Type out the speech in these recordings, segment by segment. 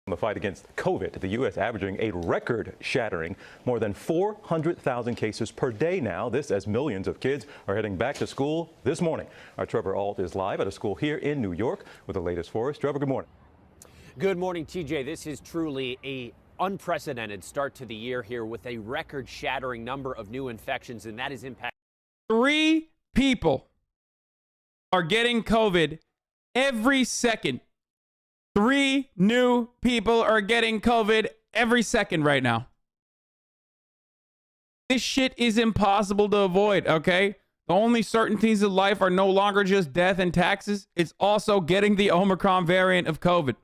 The fight against COVID, the U.S. averaging a record-shattering more than 400,000 cases per day now. This as millions of kids are heading back to school this morning. Our Trevor Ault is live at a school here in New York with the latest for us. Trevor, good morning. Good morning, TJ. This is truly a unprecedented start to the year here with a record-shattering number of new infections, and that is impacting. 3 people are getting COVID every second. 3 new people are getting COVID every second right now. This shit is impossible to avoid, okay? The only certainties of life are no longer just death and taxes. It's also getting the Omicron variant of COVID,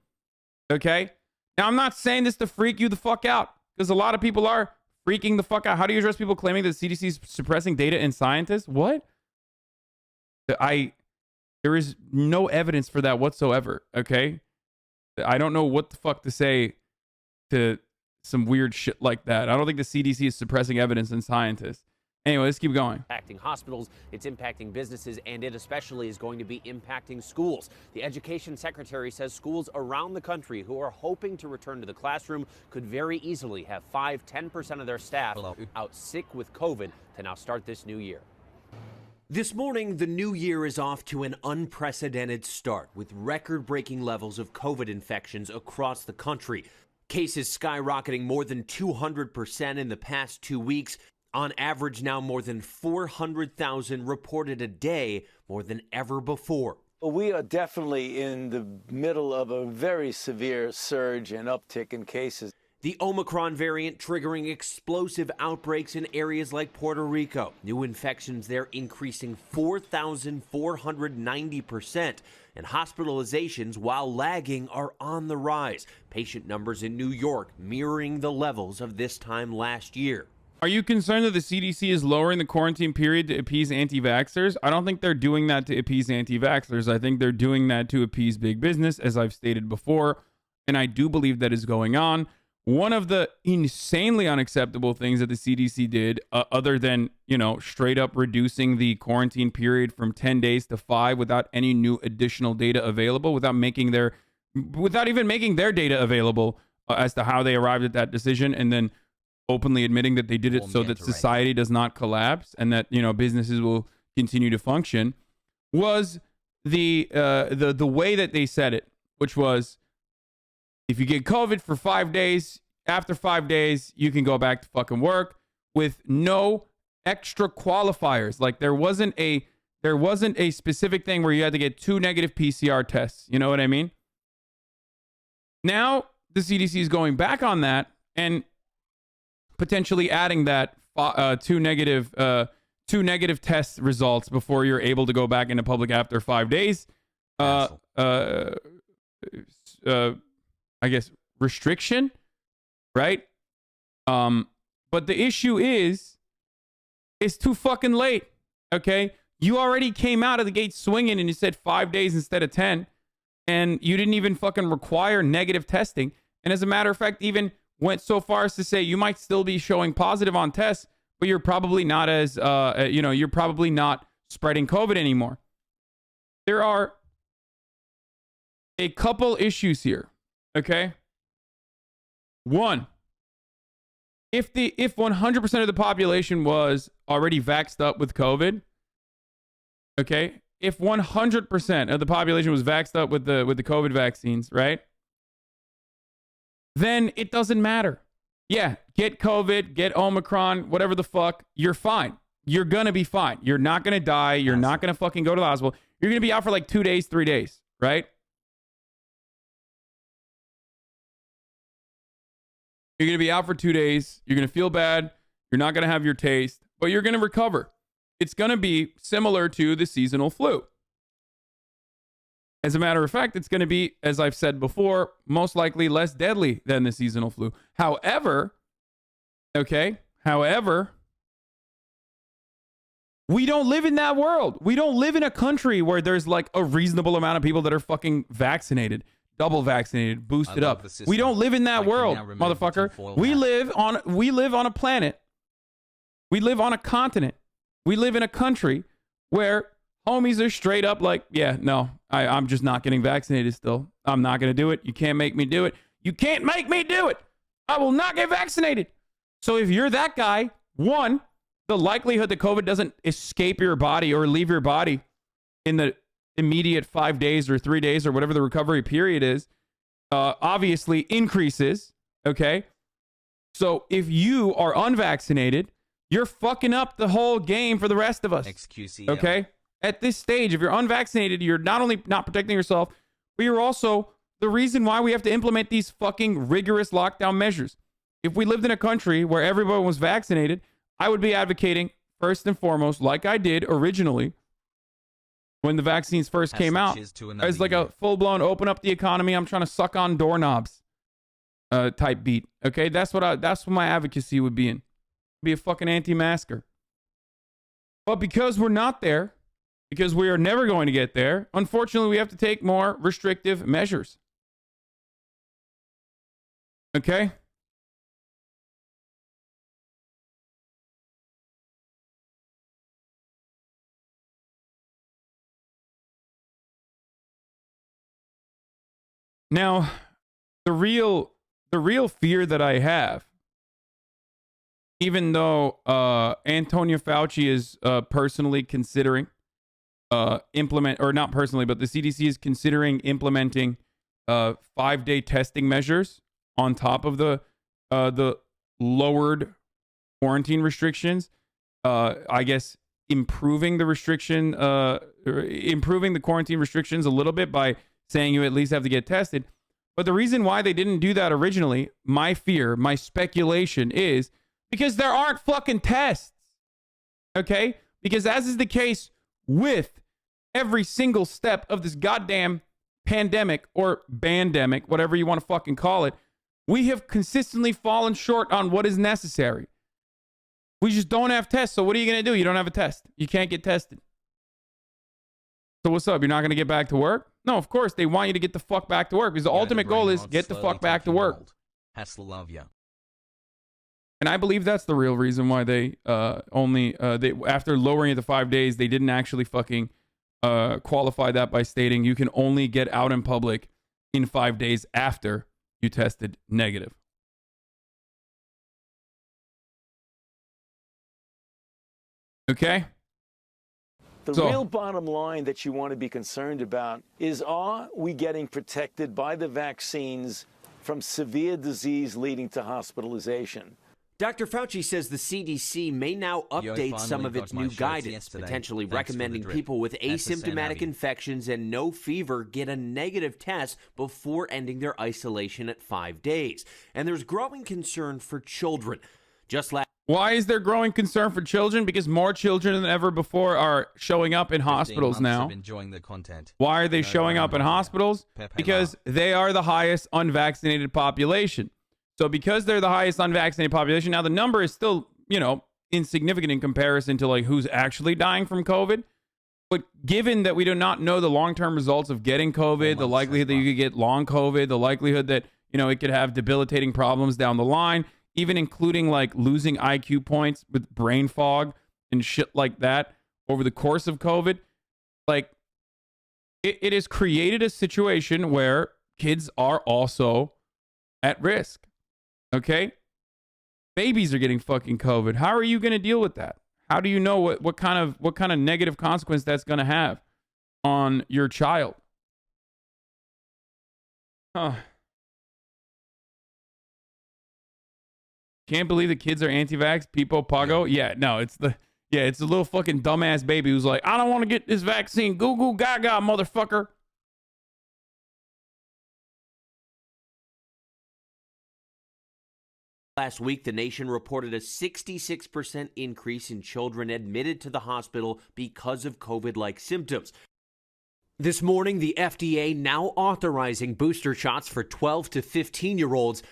okay? Now, I'm not saying this to freak you the fuck out, because a lot of people are freaking the fuck out. How do you address people claiming that the CDC is suppressing data and scientists? What? There is no evidence for that whatsoever, okay? I don't know what the fuck to say to some weird shit like that. I don't think the CDC is suppressing evidence and scientists. Anyway, let's keep going. Impacting hospitals, it's impacting businesses, and it especially is going to be impacting schools. The education secretary says schools around the country who are hoping to return to the classroom could very easily have 5-10% of their staff out sick with COVID to now start this new year. This morning, the new year is off to an unprecedented start with record-breaking levels of COVID infections across the country. Cases skyrocketing more than 200% in the past 2 weeks. On average, now more than 400,000 reported a day, more than ever before. We are definitely in the middle of a very severe surge and uptick in cases. The Omicron variant triggering explosive outbreaks in areas like Puerto Rico. New infections there increasing 4,490%. And hospitalizations, while lagging, are on the rise. Patient numbers in New York mirroring the levels of this time last year. Are you concerned that the CDC is lowering the quarantine period to appease anti-vaxxers? I don't think they're doing that to appease anti-vaxxers. I think they're doing that to appease big business, as I've stated before. And I do believe that is going on. One of the insanely unacceptable things that the CDC did, other than, straight up reducing the quarantine period from 10 days to 5 without any new additional data available, without even making their data available as to how they arrived at that decision, and then openly admitting that they did it so that society does not collapse and that, businesses will continue to function, was the way that they said it, which was, if you get COVID for 5 days, after 5 days, you can go back to fucking work with no extra qualifiers. Like there wasn't a specific thing where you had to get 2 negative PCR tests. You know what I mean? Now the CDC is going back on that and potentially adding that 2 negative test results before you're able to go back into public after 5 days. I guess restriction, right? But the issue is, it's too fucking late, okay? You already came out of the gate swinging and you said 5 days instead of 10, and you didn't even fucking require negative testing. And as a matter of fact, even went so far as to say you might still be showing positive on tests, but you're probably not you're probably not spreading COVID anymore. There are a couple issues here. Okay. One, if 100% of the population was already vaxxed up with COVID, okay, if 100% of the population was vaxxed up with the COVID vaccines, right, then it doesn't matter. Yeah, get COVID, get Omicron, whatever the fuck, you're fine. You're gonna be fine. You're not gonna die. You're not gonna fucking go to the hospital. You're gonna be out for like 2 days, 3 days, right? You're going to be out for 2 days. You're going to feel bad. You're not going to have your taste, but you're going to recover. It's going to be similar to the seasonal flu. As a matter of fact, it's going to be, as I've said before, most likely less deadly than the seasonal flu. However, we don't live in that world. We don't live in a country where there's like a reasonable amount of people that are fucking vaccinated. Double vaccinated, boosted up. We don't live in that world, motherfucker. We live on a planet. We live on a continent. We live in a country where homies are straight up like, yeah, no, I'm just not getting vaccinated still. I'm not going to do it. You can't make me do it. You can't make me do it. I will not get vaccinated. So if you're that guy, one, the likelihood that COVID doesn't escape your body or leave your body in the immediate 5 days or 3 days or whatever the recovery period is, obviously increases. Okay. So if you are unvaccinated, you're fucking up the whole game for the rest of us. XQC. Okay. At this stage, if you're unvaccinated, you're not only not protecting yourself, but you're also the reason why we have to implement these fucking rigorous lockdown measures. If we lived in a country where everyone was vaccinated, I would be advocating, first and foremost, like I did originally when the vaccines first came out, as like a full-blown open up the economy, I'm trying to suck on doorknobs type beat. Okay, that's what my advocacy would be in. Be a fucking anti-masker. But because we're not there, because we are never going to get there, unfortunately, we have to take more restrictive measures. Okay? Now, the real fear that I have, even though Antonio Fauci is personally considering not personally, but the CDC is considering implementing 5-day testing measures on top of the lowered quarantine restrictions. I guess improving the quarantine restrictions a little bit by saying you at least have to get tested. But the reason why they didn't do that originally, my fear, my speculation is because there aren't fucking tests. Okay? Because as is the case with every single step of this goddamn pandemic or bandemic, whatever you want to fucking call it, we have consistently fallen short on what is necessary. We just don't have tests. So what are you going to do? You don't have a test. You can't get tested. So what's up? You're not going to get back to work? No, of course. They want you to get the fuck back to work because the ultimate goal is get the fuck back to work. Hasanabi. And I believe that's the real reason why they after lowering it to 5 days, they didn't actually fucking qualify that by stating you can only get out in public in 5 days after you tested negative. Okay? The real bottom line that you want to be concerned about is, are we getting protected by the vaccines from severe disease leading to hospitalization? Dr. Fauci says the CDC may now update some of its new guidance, potentially recommending people with asymptomatic infections and no fever get a negative test before ending their isolation at 5 days. And there's growing concern for children. Why is there growing concern for children? Because more children than ever before are showing up in hospitals now. Why are they showing up in hospitals? Because they are the highest unvaccinated population. So because they're the highest unvaccinated population, now the number is still, insignificant in comparison to like who's actually dying from COVID. But given that we do not know the long-term results of getting COVID, the likelihood that you could get long COVID, the likelihood that, it could have debilitating problems down the line, even including like losing IQ points with brain fog and shit like that over the course of COVID, like it has created a situation where kids are also at risk. Okay? Babies are getting fucking COVID. How are you going to deal with that? How do you know what kind of negative consequence that's going to have on your child? Huh. Can't believe the kids are anti-vax. People Pago. Yeah, no, it's the little fucking dumbass baby who's like, I don't want to get this vaccine. Goo goo gaga, motherfucker. Last week, the nation reported a 66% increase in children admitted to the hospital because of COVID-like symptoms. This morning, the FDA now authorizing booster shots for 12 to 15-year-olds.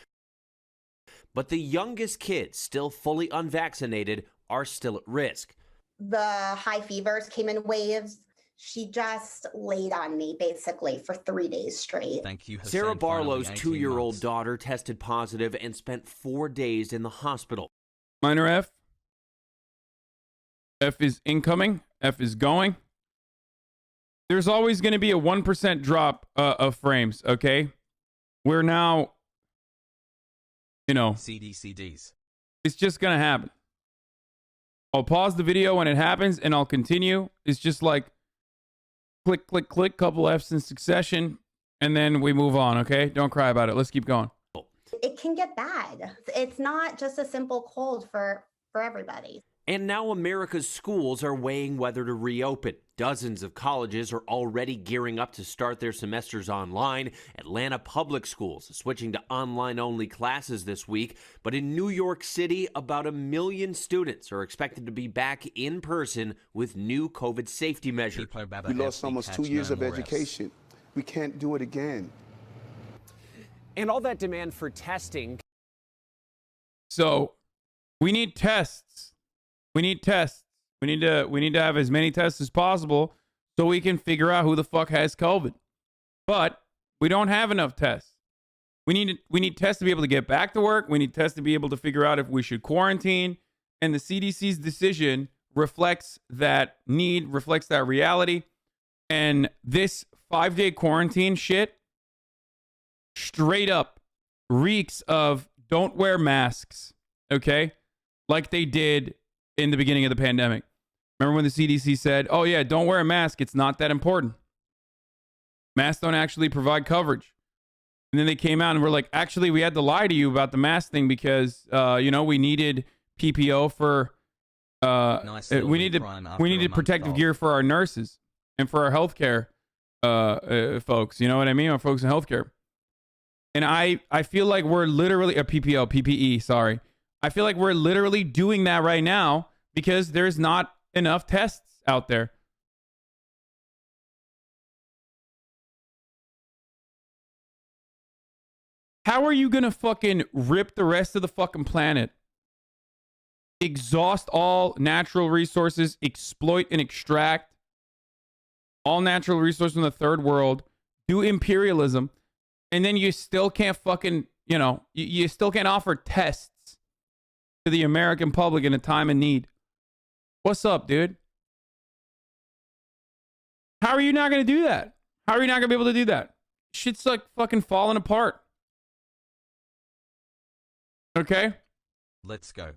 But the youngest kids, still fully unvaccinated, are still at risk. The high fevers came in waves. She just laid on me basically for 3 days straight. Thank you, Hasan. Sarah Barlow's 2-year-old daughter tested positive and spent 4 days in the hospital. Minor F. F is incoming. F is going. there's always going to be a 1% drop of frames, okay? We're now, you know, CDCDs. it's just going to happen. I'll pause the video when it happens and I'll continue. It's just like click, click, click, couple F's in succession, and then we move on, okay? Don't cry about it. Let's keep going. It can get bad. It's not just a simple cold for everybody. And now America's schools are weighing whether to reopen. Dozens of colleges are already gearing up to start their semesters online. Atlanta Public Schools switching to online-only classes this week. But in New York City, about 1 million students are expected to be back in person with new COVID safety measures. We lost almost 2 years of education. We can't do it again. And all that demand for testing. So we need tests. We need tests. We need to have as many tests as possible so we can figure out who the fuck has COVID. But we don't have enough tests. We need tests to be able to get back to work. We need tests to be able to figure out if we should quarantine. And the CDC's decision reflects that need, reflects that reality. And this 5-day quarantine shit straight up reeks of don't wear masks, okay? Like they did in the beginning of the pandemic. Remember when the CDC said, oh yeah, don't wear a mask, it's not that important. Masks don't actually provide coverage. And then they came out and were like, actually, we had to lie to you about the mask thing because, we needed PPO for, we needed protective gear for our nurses and for our healthcare folks. You know what I mean? Our folks in healthcare. And I feel like we're literally a PPE, sorry. I feel like we're literally doing that right now because there's not enough tests out there. How are you going to fucking rip the rest of the fucking planet? Exhaust all natural resources, exploit and extract all natural resources from the third world, do imperialism, and then you still can't fucking, you still can't offer tests to the American public in a time of need. What's up, dude? How are you not going to do that? How are you not going to be able to do that? Shit's like fucking falling apart. Okay? Let's go.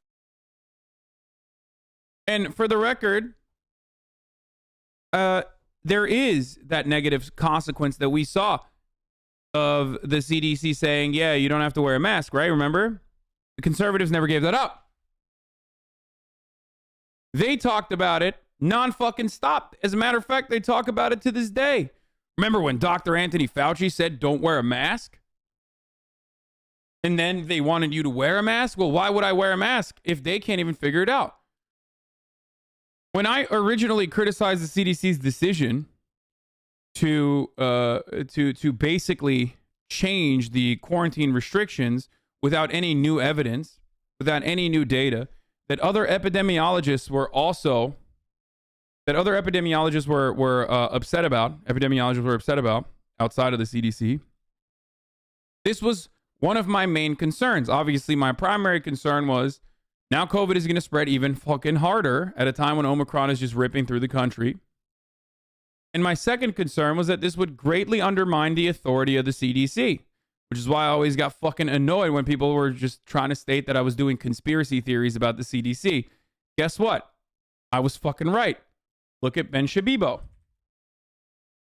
And for the record, there is that negative consequence that we saw of the CDC saying, yeah, you don't have to wear a mask, right? Remember? The conservatives never gave that up. They talked about it non-fucking stop. As a matter of fact, they talk about it to this day. Remember when Dr. Anthony Fauci said, don't wear a mask? And then they wanted you to wear a mask? Well, why would I wear a mask if they can't even figure it out? When I originally criticized the CDC's decision to basically change the quarantine restrictions without any new evidence, without any new data, that other epidemiologists were upset about outside of the CDC. This was one of my main concerns. Obviously, my primary concern was now COVID is going to spread even fucking harder at a time when Omicron is just ripping through the country. And my second concern was that this would greatly undermine the authority of the CDC, which is why I always got fucking annoyed when people were just trying to state that I was doing conspiracy theories about the CDC. Guess what? I was fucking right. Look at Ben Shabibo.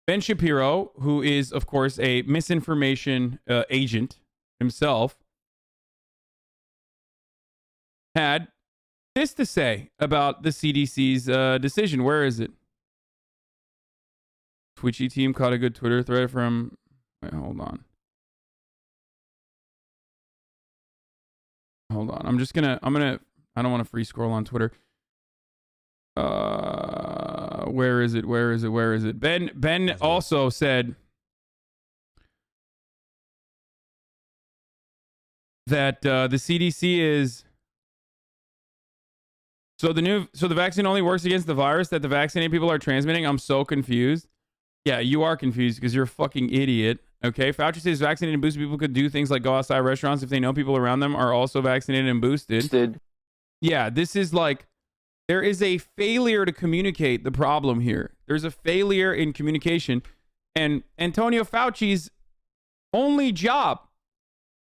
Ben Shapiro, who is, of course, a misinformation agent himself, had this to say about the CDC's decision. Where is it? Twitchy team caught a good Twitter thread from... Wait, hold on. I'm I don't want to free scroll on Twitter. Where is it? Ben also said that the CDC is... So the vaccine only works against the virus that the vaccinated people are transmitting. I'm so confused. Yeah, you are confused because you're a fucking idiot. Okay, Fauci says vaccinated and boosted people could do things like go outside restaurants if they know people around them are also vaccinated and boosted. Yeah, this is like There is a failure to communicate the problem here. There's a failure in communication. And Antonio Fauci's only job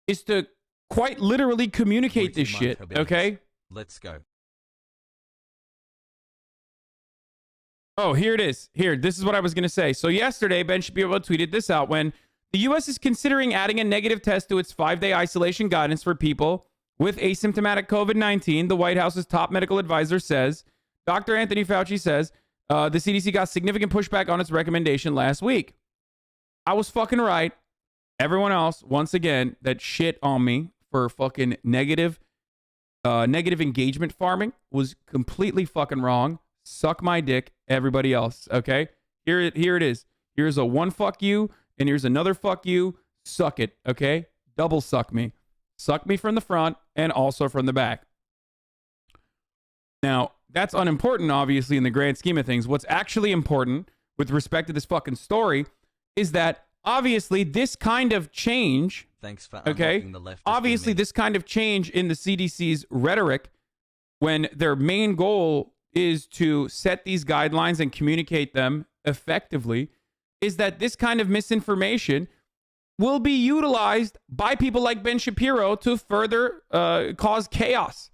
is to quite literally communicate this shit, okay? Let's go. Oh, here it is. Here, this is what I was going to say. So yesterday, Ben Shapiro tweeted this out. When the U.S. is considering adding a negative test to its 5-day isolation guidance for people with asymptomatic COVID-19, the White House's top medical advisor says, Dr. Anthony Fauci says, the CDC got significant pushback on its recommendation last week. I was fucking right. Everyone else, once again, that shit on me for fucking negative engagement farming was completely fucking wrong. Suck my dick, everybody else, okay? Here it is. Here's a one fuck you, and here's another fuck you. Suck it, okay? Double suck me. Suck me from the front and also from the back. Now, that's unimportant, obviously, in the grand scheme of things. What's actually important with respect to this fucking story is that obviously this kind of change, thanks for okay? the leftist Obviously, this kind of change in the CDC's rhetoric, when their main goal is to set these guidelines and communicate them effectively, is that this kind of misinformation will be utilized by people like Ben Shapiro to further cause chaos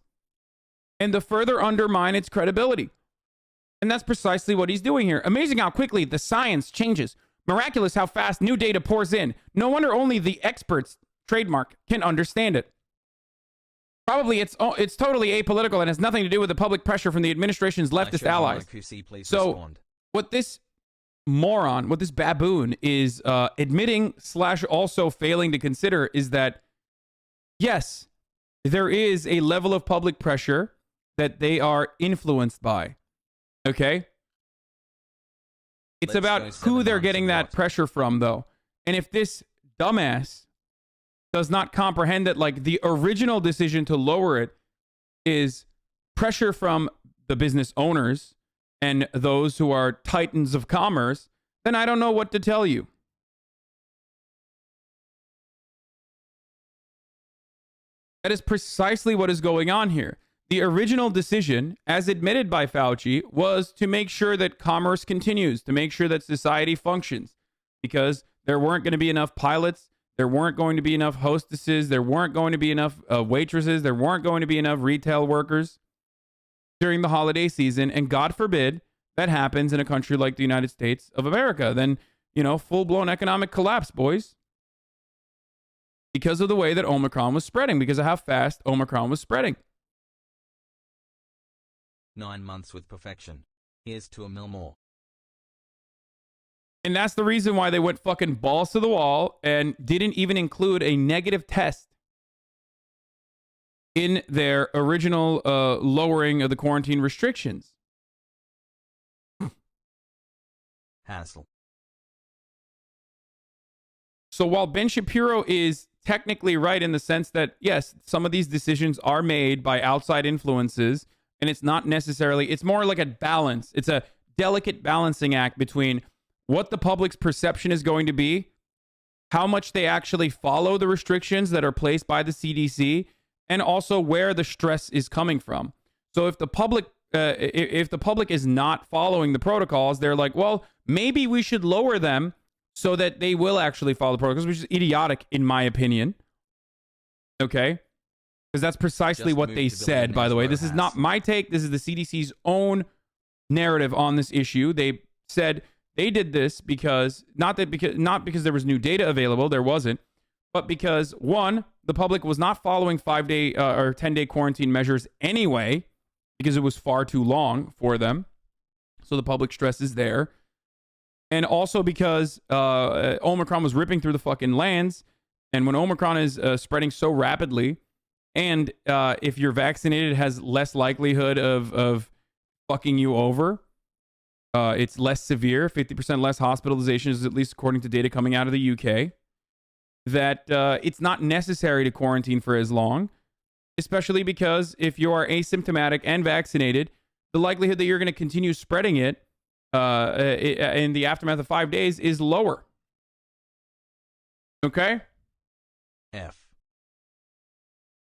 and to further undermine its credibility. And that's precisely what he's doing here. Amazing how quickly the science changes. Miraculous how fast new data pours in. No wonder only the experts, trademark, can understand it. Probably it's totally apolitical and has nothing to do with the public pressure from the administration's leftist allies. So what this moron, what this baboon is admitting / also failing to consider is that, yes, there is a level of public pressure that they are influenced by. Okay? It's about who they're getting that pressure from, though. And if this dumbass does not comprehend that, like, the original decision to lower it is pressure from the business owners and those who are titans of commerce, then I don't know what to tell you. That is precisely what is going on here. The original decision, as admitted by Fauci, was to make sure that commerce continues, to make sure that society functions, because there weren't going to be enough pilots, there weren't going to be enough hostesses, there weren't going to be enough waitresses, there weren't going to be enough retail workers during the holiday season, and God forbid that happens in a country like the United States of America. Then, you know, full-blown economic collapse, boys. Because of the way that Omicron was spreading, because of how fast Omicron was spreading. 9 months with perfection. Here's to a mil more. And that's the reason why they went fucking balls to the wall and didn't even include a negative test in their original lowering of the quarantine restrictions. Hassle. So while Ben Shapiro is technically right in the sense that, yes, some of these decisions are made by outside influences, and it's not necessarily, it's more like a balance. It's a delicate balancing act between what the public's perception is going to be, how much they actually follow the restrictions that are placed by the CDC, and also where the stress is coming from. So if the public is not following the protocols, they're like, well, maybe we should lower them so that they will actually follow the protocols, which is idiotic in my opinion. Okay? Because that's precisely what they said, by the way. This is not my take. This is the CDC's own narrative on this issue. They said they did this because not because there was new data available, there wasn't, but because, one, the public was not following 5-day or 10-day quarantine measures anyway, because it was far too long for them. So the public stress is there. And also because Omicron was ripping through the fucking lands. And when Omicron is spreading so rapidly, and if you're vaccinated, it has less likelihood of fucking you over. It's less severe, 50% less hospitalizations, at least according to data coming out of the UK. That it's not necessary to quarantine for as long, especially because if you are asymptomatic and vaccinated, the likelihood that you're going to continue spreading it in the aftermath of 5 days is lower. Okay? F.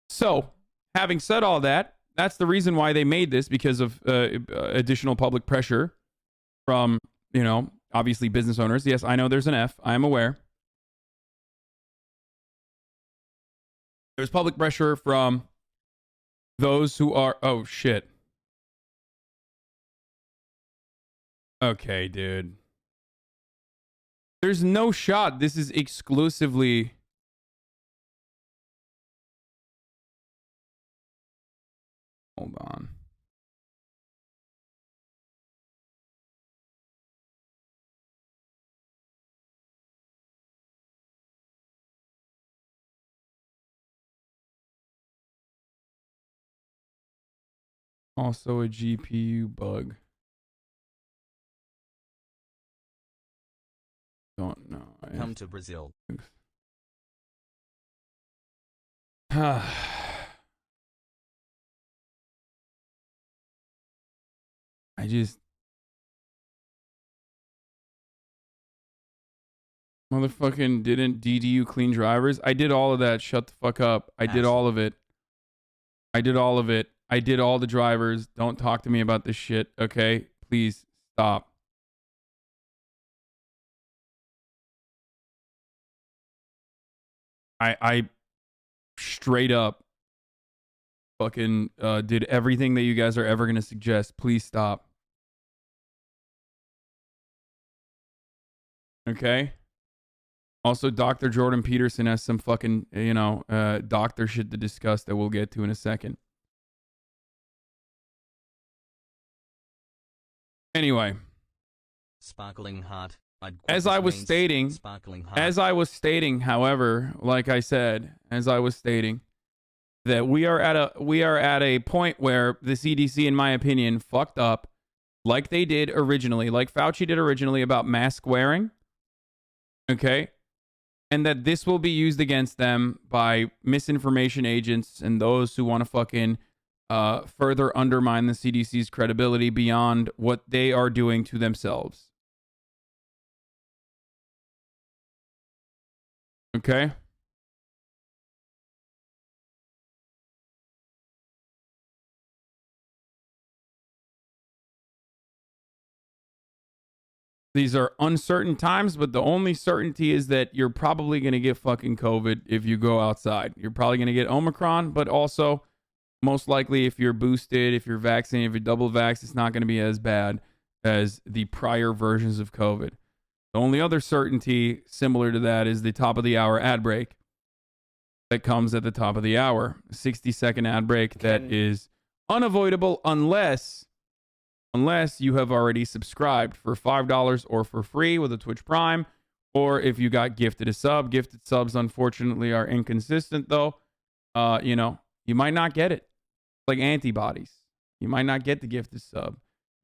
So, having said all that, That's the reason why they made this, because of additional public pressure from, you know, obviously business owners. Yes, I know there's an F. I am aware. There's public pressure from those who are... Oh, shit. Okay, dude. There's no shot. This is exclusively... Hold on. Also a GPU bug. Don't know. Come to Brazil. I just... Motherfucking didn't DDU clean drivers? I did all of that. Shut the fuck up. I did all of it. I did all of it. I did all the drivers. Don't talk to me about this shit, okay? Please stop. I straight up fucking did everything that you guys are ever going to suggest. Please stop. Okay? Also, Dr. Jordan Peterson has some fucking, you know, doctor shit to discuss that we'll get to in a second. Anyway. Sparkling hot. As I was stating, however, like I said, as I was stating, that we are at a point where the CDC, in my opinion, fucked up, like they did originally, like Fauci did originally about mask wearing. Okay, and that this will be used against them by misinformation agents and those who want to fucking further undermine the CDC's credibility beyond what they are doing to themselves. Okay. These are uncertain times, but the only certainty is that you're probably going to get fucking COVID if you go outside. You're probably going to get Omicron, but also most likely if you're boosted, if you're vaccinated, if you're double vaxxed, it's not going to be as bad as the prior versions of COVID. The only other certainty similar to that is the top of the hour ad break that comes at the top of the hour. A 60-second ad break that is unavoidable unless you have already subscribed for $5 or for free with a Twitch Prime, or if you got gifted a sub. Gifted subs, unfortunately, are inconsistent, though. You know, you might not get it. Like antibodies. You might not get the gifted sub.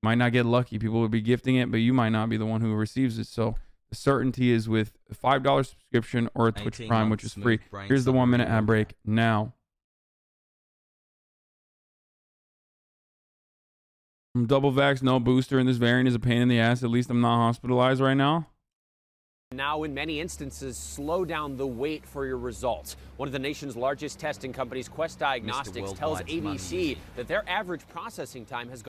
Might not get lucky. People will be gifting it, but you might not be the one who receives it. So the certainty is with a $5 subscription or a Twitch Prime, which is free. Here's the 1 minute ad break now. I'm double vaxxed, no booster, and this variant is a pain in the ass. At least I'm not hospitalized right now. Now, in many instances, slow down the wait for your results. One of the nation's largest testing companies, Quest Diagnostics, tells ABC that their average processing time has gone.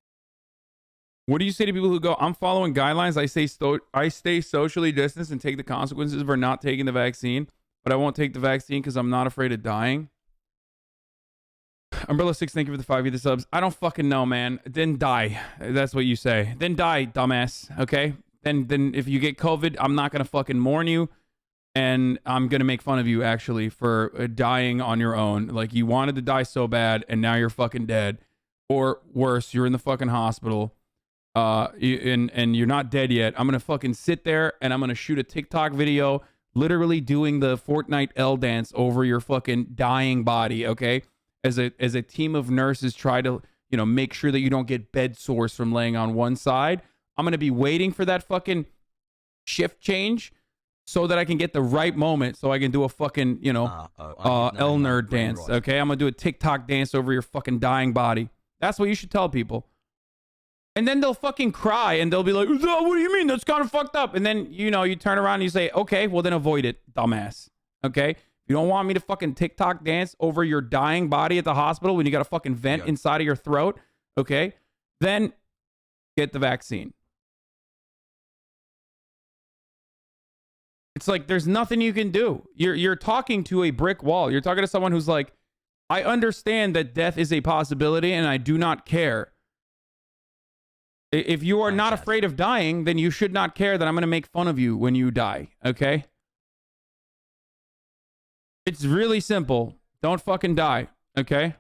What do you say to people who go, I'm following guidelines, I stay socially distanced and take the consequences for not taking the vaccine, but I won't take the vaccine because I'm not afraid of dying? Umbrella 6, thank you for the 5 of the subs. I don't fucking know, man. Then die. That's what you say. Then die, dumbass. Okay? Then if you get COVID, I'm not going to fucking mourn you. And I'm going to make fun of you, actually, for dying on your own. Like, you wanted to die so bad, and now you're fucking dead. Or worse, you're in the fucking hospital. And you're not dead yet. I'm going to fucking sit there, and I'm going to shoot a TikTok video literally doing the Fortnite L dance over your fucking dying body, okay? As a team of nurses try to, you know, make sure that you don't get bed sores from laying on one side. I'm going to be waiting for that fucking shift change so that I can get the right moment so I can do a fucking, you know, L nerd dance, okay? I'm going to do a TikTok dance over your fucking dying body. That's what you should tell people. And then they'll fucking cry and they'll be like, oh, what do you mean? That's kind of fucked up. And then, you know, you turn around and you say, okay, well then avoid it, dumbass. Okay? If you don't want me to fucking TikTok dance over your dying body at the hospital when you got a fucking vent inside of your throat, okay, then get the vaccine. It's like there's nothing you can do. You're talking to a brick wall. You're talking to someone who's like, I understand that death is a possibility and I do not care. If you are not afraid of dying, then you should not care that I'm going to make fun of you when you die, okay? It's really simple. Don't fucking die, okay?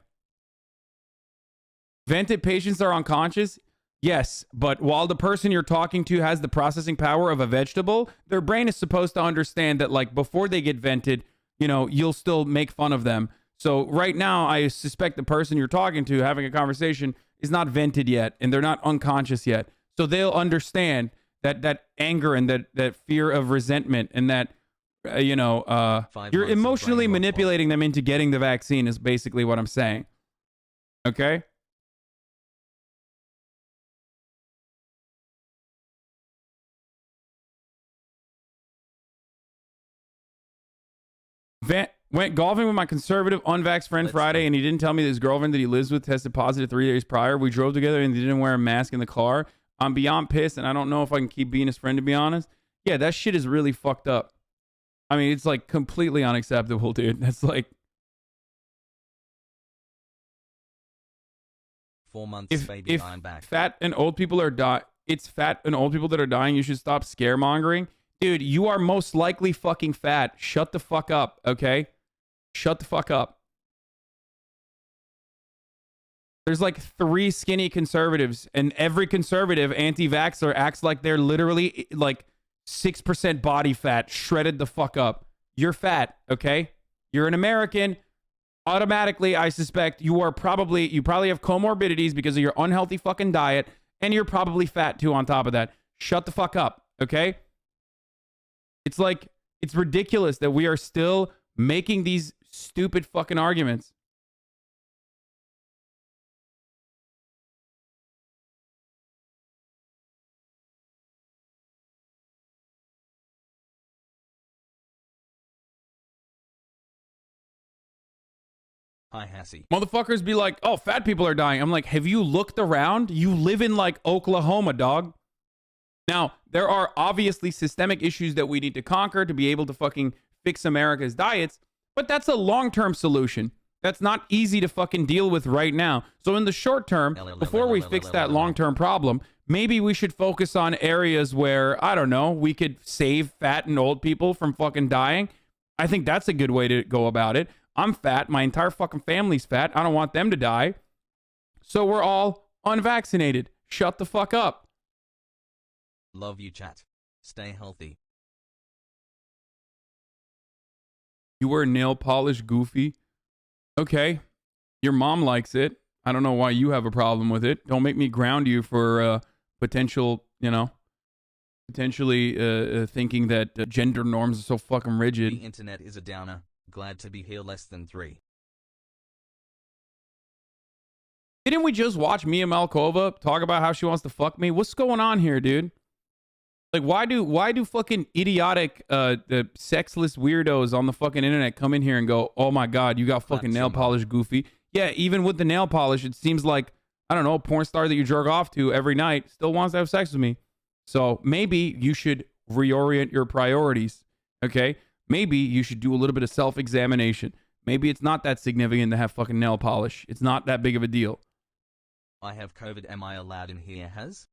Vented patients are unconscious. Yes, but while the person you're talking to has the processing power of a vegetable, their brain is supposed to understand that, like, before they get vented, you know, you'll still make fun of them. So right now, I suspect the person you're talking to, having a conversation, is not vented yet, and they're not unconscious yet. So they'll understand that anger and that fear of resentment and that, you're emotionally manipulating them into getting the vaccine is basically what I'm saying. Okay? Went golfing with my conservative unvaxxed friend Friday, and he didn't tell me that his girlfriend that he lives with tested positive 3 days prior. We drove together, and he didn't wear a mask in the car. I'm beyond pissed, and I don't know if I can keep being his friend, to be honest. Yeah, that shit is really fucked up. I mean, it's like completely unacceptable, dude. That's like 4 months, baby, I'm back. Fat and old people are it's fat and old people that are dying. You should stop scaremongering. Dude, you are most likely fucking fat. Shut the fuck up, okay? Shut the fuck up. There's like 3 skinny conservatives, and every conservative anti-vaxxer acts like they're literally like 6% body fat, shredded the fuck up. You're fat, okay? You're an American. Automatically, I suspect you probably have comorbidities because of your unhealthy fucking diet, and you're probably fat too on top of that. Shut the fuck up, okay? It's like, it's ridiculous that we are still making these stupid fucking arguments. Hi, Hassie. Motherfuckers be like, oh, fat people are dying. I'm like, have you looked around? You live in like Oklahoma, dog. Now, there are obviously systemic issues that we need to conquer to be able to fucking fix America's diets, but that's a long-term solution. That's not easy to fucking deal with right now. So in the short term, before we fix that long-term problem, maybe we should focus on areas where, I don't know, we could save fat and old people from fucking dying. I think that's a good way to go about it. I'm fat. My entire fucking family's fat. I don't want them to die. So we're all unvaccinated. Shut the fuck up. Love you, chat. Stay healthy. You wear nail polish, Goofy. Okay. Your mom likes it. I don't know why you have a problem with it. Don't make me ground you for potentially thinking that gender norms are so fucking rigid. The internet is a downer. Glad to be here less than 3. Didn't we just watch Mia Malkova talk about how she wants to fuck me? What's going on here, dude? Like, why do fucking idiotic, sexless weirdos on the fucking internet come in here and go, oh my God, you got fucking nail polish, Goofy? Yeah, even with the nail polish, it seems like, I don't know, a porn star that you jerk off to every night still wants to have sex with me. So maybe you should reorient your priorities, okay? Maybe you should do a little bit of self-examination. Maybe it's not that significant to have fucking nail polish. It's not that big of a deal. I have COVID. Am I allowed in here, Has?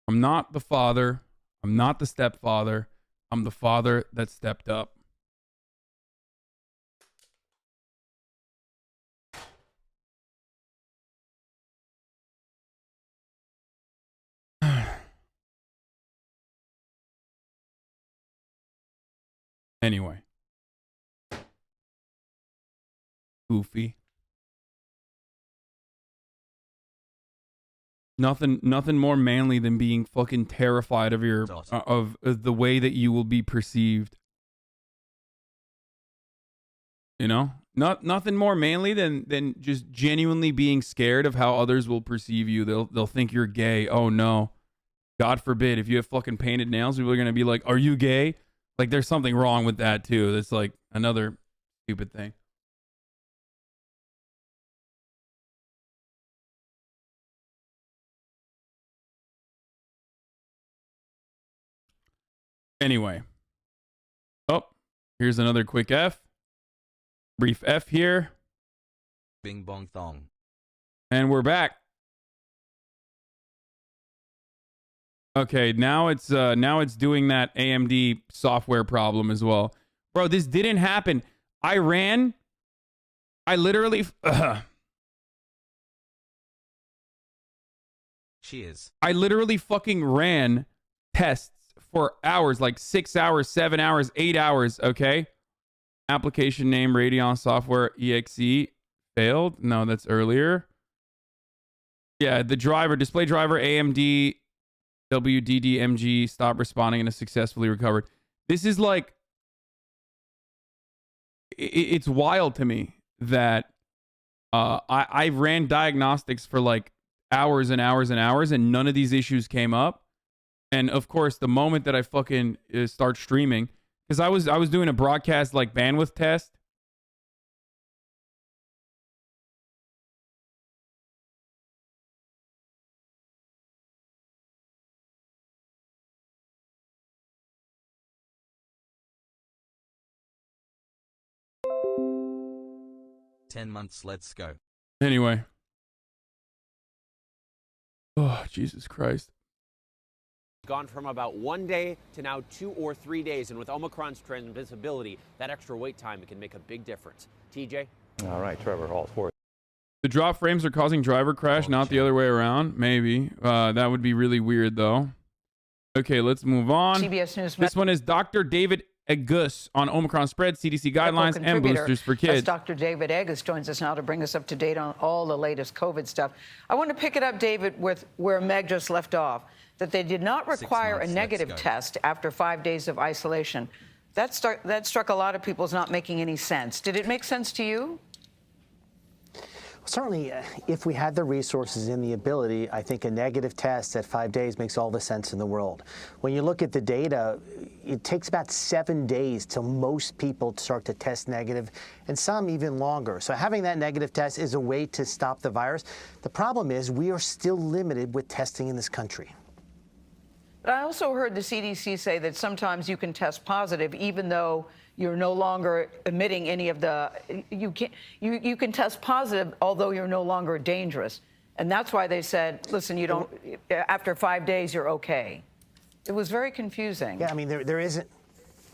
I'm not the father. I'm not the stepfather. I'm the father that stepped up. Anyway. Goofy. Nothing more manly than being fucking terrified of your of the way that you will be perceived. You know? Nothing more manly than just genuinely being scared of how others will perceive you. They'll think you're gay. Oh no. God forbid, if you have fucking painted nails, people are going to be like, are you gay? Like, there's something wrong with that, too. That's like another stupid thing. Anyway. Oh, here's another quick F. Brief F here. Bing bong thong. And we're back. Okay, now it's doing that AMD software problem as well. Bro, this didn't happen. I literally Cheers. I literally fucking ran tests for hours, like 6 hours, 7 hours, 8 hours, okay? Application name, Radeon software, EXE, failed. No, that's earlier. Yeah, the driver, display driver, AMD, WDDMG, stop responding and has successfully recovered. This is like, it's wild to me that I ran diagnostics for like hours and hours and hours and none of these issues came up. And of course, the moment that I fucking start streaming, because I was doing a broadcast like bandwidth test. "10 months, let's go." Anyway. Oh, Jesus Christ. Gone from about 1 day to now 2 or 3 days. And with Omicron's transmissibility, that extra wait time can make a big difference. TJ? All right, Trevor, all for it. The drop frames are causing driver crash, not the other way around. Maybe. That would be really weird, though. Okay, let's move on. CBS News. This one is Dr. David Agus on Omicron spread, CDC guidelines, and boosters for kids. Dr. David Agus joins us now to bring us up to date on all the latest COVID stuff. I want to pick it up, David, with where Meg just left off, that they did not require a negative test after 5 days of isolation. That struck a lot of people as not making any sense. Did it make sense to you? Certainly, if we had the resources and the ability, I think a negative test at 5 days makes all the sense in the world. When you look at the data, it takes about 7 days till most people start to test negative, and some even longer. So having that negative test is a way to stop the virus. The problem is we are still limited with testing in this country. But I also heard the CDC say that sometimes you can test positive even though you're no longer emitting any of the, you can test positive although you're no longer dangerous. And that's why they said, listen, you don't, after 5 days, you're okay. It was very confusing. Yeah, I mean, there isn't,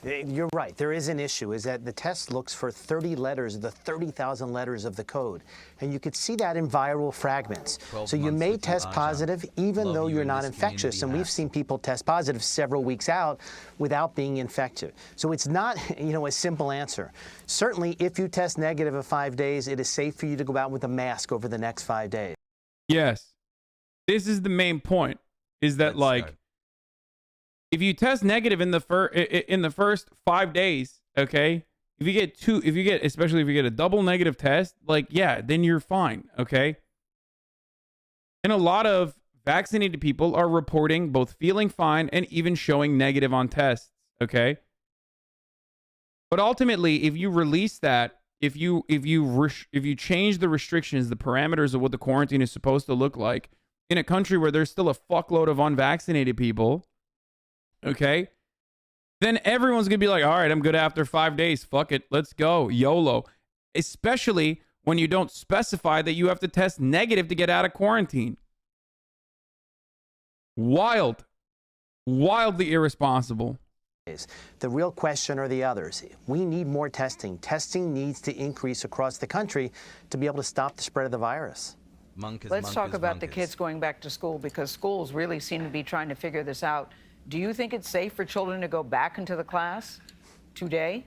you're right, there is an issue, is that the test looks for 30 letters, the 30,000 letters of the code. And you could see that in viral fragments. So you may test positive even though you're not infectious. And we've seen people test positive several weeks out without being infected. So it's not, a simple answer. Certainly, if you test negative at 5 days, it is safe for you to go out with a mask over the next 5 days. Yes. This is the main point, is that if you test negative in the first 5 days, okay, especially if you get a double negative test, then you're fine, okay? And a lot of vaccinated people are reporting both feeling fine and even showing negative on tests, okay? But ultimately, if you release that, if you change the restrictions, the parameters of what the quarantine is supposed to look like in a country where there's still a fuckload of unvaccinated people, okay, then everyone's gonna be like, all right, I'm good after 5 days. Fuck it, let's go, YOLO. Especially when you don't specify that you have to test negative to get out of quarantine. Wildly irresponsible. The real question are the others. We need more testing. Testing needs to increase across the country to be able to stop the spread of the virus. Let's talk about the kids going back to school, because schools really seem to be trying to figure this out. Do you think it's safe for children to go back into the class today?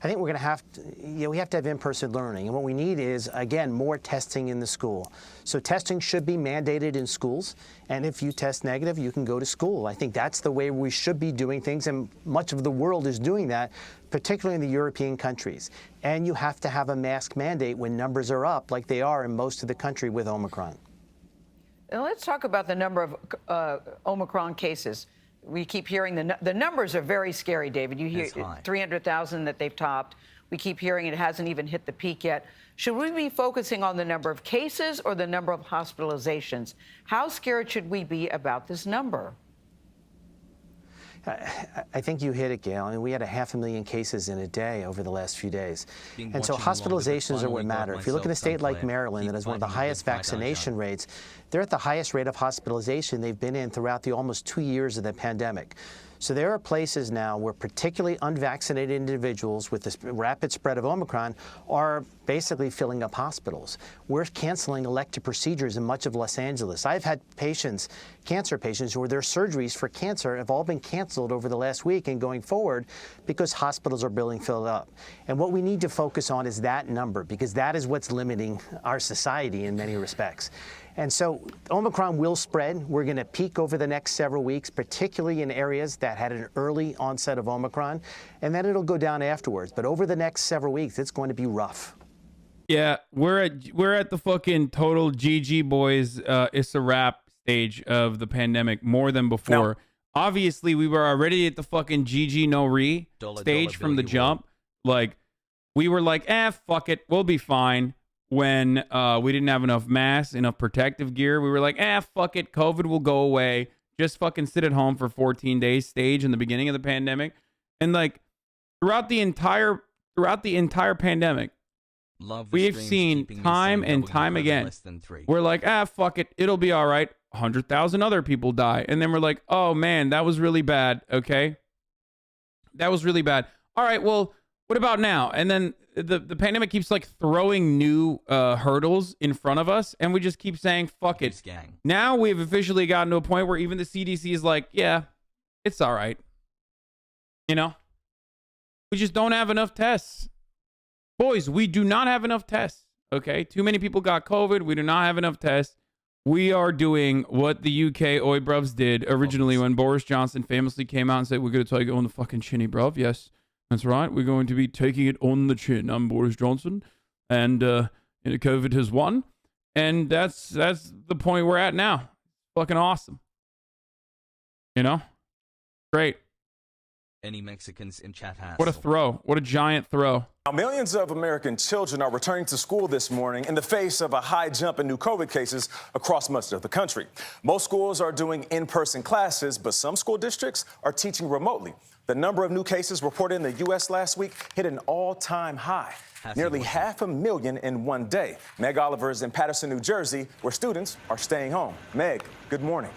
I think we're going to have to, we have to have in-person learning. And what we need is, again, more testing in the school. So testing should be mandated in schools. And if you test negative, you can go to school. I think that's the way we should be doing things. And much of the world is doing that, particularly in the European countries. And you have to have a mask mandate when numbers are up, like they are in most of the country with Omicron. Now let's talk about the number of Omicron cases. We keep hearing the numbers are very scary, David. You hear 300,000 that they've topped. We keep hearing it hasn't even hit the peak yet. Should we be focusing on the number of cases or the number of hospitalizations? How scared should we be about this number? I think you hit it, Gail. I mean, we had 500,000 cases in a day over the last few days. And so hospitalizations are what matter. If you look at a state like Maryland that has one of the highest vaccination rates, they're at the highest rate of hospitalization they've been in throughout the almost 2 years of the pandemic. So there are places now where particularly unvaccinated individuals with this rapid spread of Omicron are basically filling up hospitals. We're canceling elective procedures in much of Los Angeles. I've had patients, cancer patients, where their surgeries for cancer have all been canceled over the last week and going forward because hospitals are being filled up. And what we need to focus on is that number, because that is what's limiting our society in many respects. And so Omicron will spread. We're going to peak over the next several weeks, particularly in areas that had an early onset of Omicron, and then it'll go down afterwards. But over the next several weeks, it's going to be rough. Yeah, we're at the fucking total GG boys, it's a wrap stage of the pandemic more than before. No. Obviously, we were already at the fucking GG no re stage from the jump. Like, we were like, fuck it, we'll be fine. When we didn't have enough masks, enough protective gear, we were like, fuck it, COVID will go away. Just fucking sit at home for 14 days stage in the beginning of the pandemic. And like throughout the entire pandemic, we have seen time and time again, we're like, fuck it, it'll be all right. 100,000 other people die. And then we're like, oh man, that was really bad. Okay. That was really bad. All right, well, what about now? And then the pandemic keeps like throwing new hurdles in front of us, and we just keep saying, fuck it. Now we've officially gotten to a point where even the CDC is like, yeah, it's all right. You know? We just don't have enough tests. Boys, we do not have enough tests. Okay? Too many people got COVID. We do not have enough tests. We are doing what the UK oi bruvs did originally when Boris Johnson famously came out and said, we're going to take it on the fucking chinny, bruv. Yes. That's right. We're going to be taking it on the chin. I'm Boris Johnson, and COVID has won, and that's the point we're at now. Fucking awesome. You know, great. Any Mexicans in chat has. What a throw! What a giant throw! Now, millions of American children are returning to school this morning in the face of a high jump in new COVID cases across much of the country. Most schools are doing in-person classes, but some school districts are teaching remotely. The number of new cases reported in the U.S. last week hit an all-time high, nearly 500,000 in one day. Meg Oliver is in Paterson, New Jersey, where students are staying home. Meg, good morning.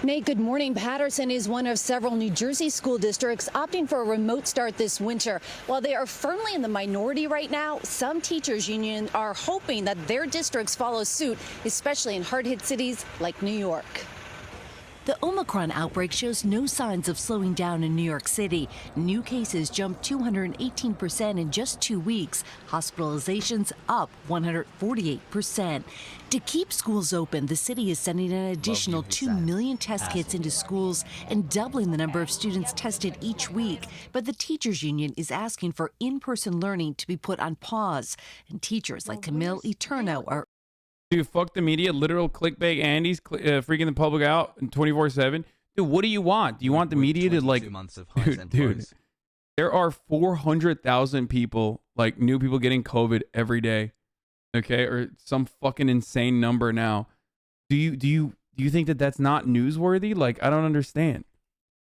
Nate, good morning. Paterson is one of several New Jersey school districts opting for a remote start this winter. While they are firmly in the minority right now, some teachers unions are hoping that their districts follow suit, especially in hard-hit cities like New York. The Omicron outbreak shows no signs of slowing down in New York City. New cases jumped 218% in just 2 weeks. Hospitalizations up 148%. To keep schools open, the city is sending an additional 2 million test kits into schools and doubling the number of students tested each week. But the teachers union is asking for in-person learning to be put on pause. And teachers like Camille Eterno are Dude, fuck the media, literal clickbait Andy's freaking the public out 24/7. Dude, what do you want? Do you want the media to like, dude, there are 400,000 people, like new people getting COVID every day. Okay. Or some fucking insane number now. Do you think that that's not newsworthy? Like, I don't understand.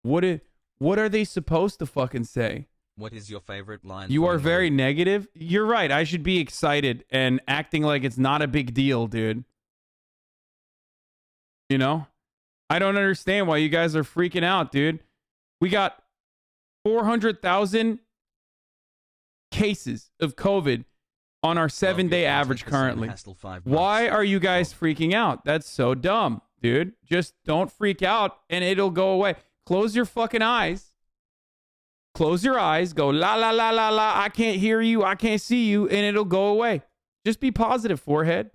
What are they supposed to fucking say? What is your favorite line? You are very negative. You're right. I should be excited and acting like it's not a big deal, dude. You know? I don't understand why you guys are freaking out, dude. We got 400,000 cases of COVID on our 7-day average currently. Why are you guys freaking out? That's so dumb, dude. Just don't freak out and it'll go away. Close your fucking eyes. Close your eyes, go la la la la la, I can't hear you, I can't see you, and it'll go away. Just be positive, forehead.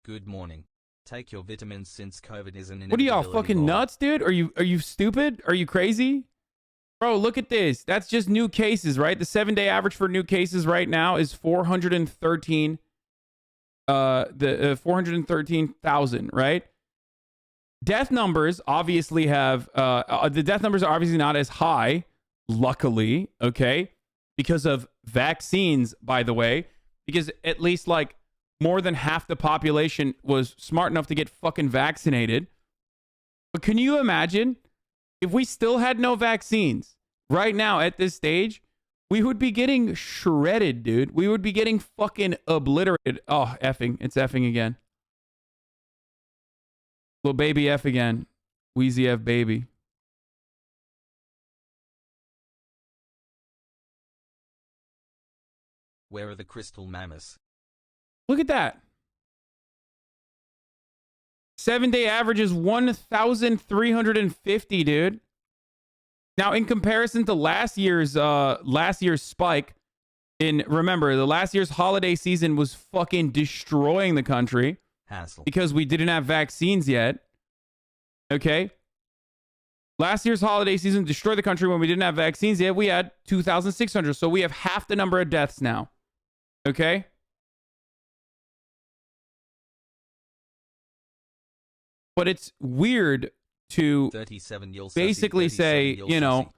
Good morning. Take your vitamins since COVID is an inevitability. What are y'all fucking nuts, dude? Are you stupid? Are you crazy? Bro, look at this. That's just new cases, right? The 7-day average for new cases right now is 413 the 413,000, right? Death numbers obviously have the death numbers are obviously not as high, luckily, okay, because of vaccines, by the way, because at least like more than half the population was smart enough to get fucking vaccinated. But can you imagine if we still had no vaccines right now at this stage? We would be getting shredded, dude. We would be getting fucking obliterated. Oh, effing. It's effing again. Little baby F again. Wheezy F baby. Where are the crystal mammoths? Look at that. 7-day average is 1,350, dude. Now, in comparison to last year's spike, remember, the last year's holiday season was fucking destroying the country. Hassle. Because we didn't have vaccines yet. Okay? Last year's holiday season destroyed the country when we didn't have vaccines yet. We had 2,600. So we have half the number of deaths now. Okay? But it's weird to basically say, you know,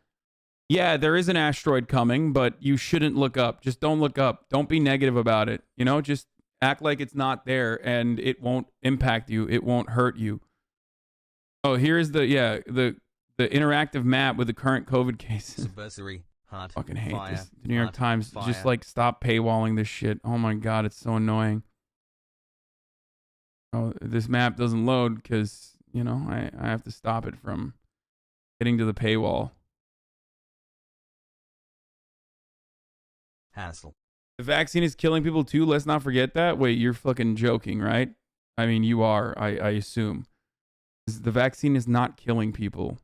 yeah, there is an asteroid coming, but you shouldn't look up. Just don't look up. Don't be negative about it. You know, just act like it's not there and it won't impact you. It won't hurt you. Oh, here's the interactive map with the current COVID cases. Fucking hate this. The New York Times, just like stop paywalling this shit. Oh my God, it's so annoying. Oh, this map doesn't load because, you know, I have to stop it from getting to the paywall. Hassle. The vaccine is killing people too. Let's not forget that. Wait, you're fucking joking, right? I mean, you are, I assume. The vaccine is not killing people.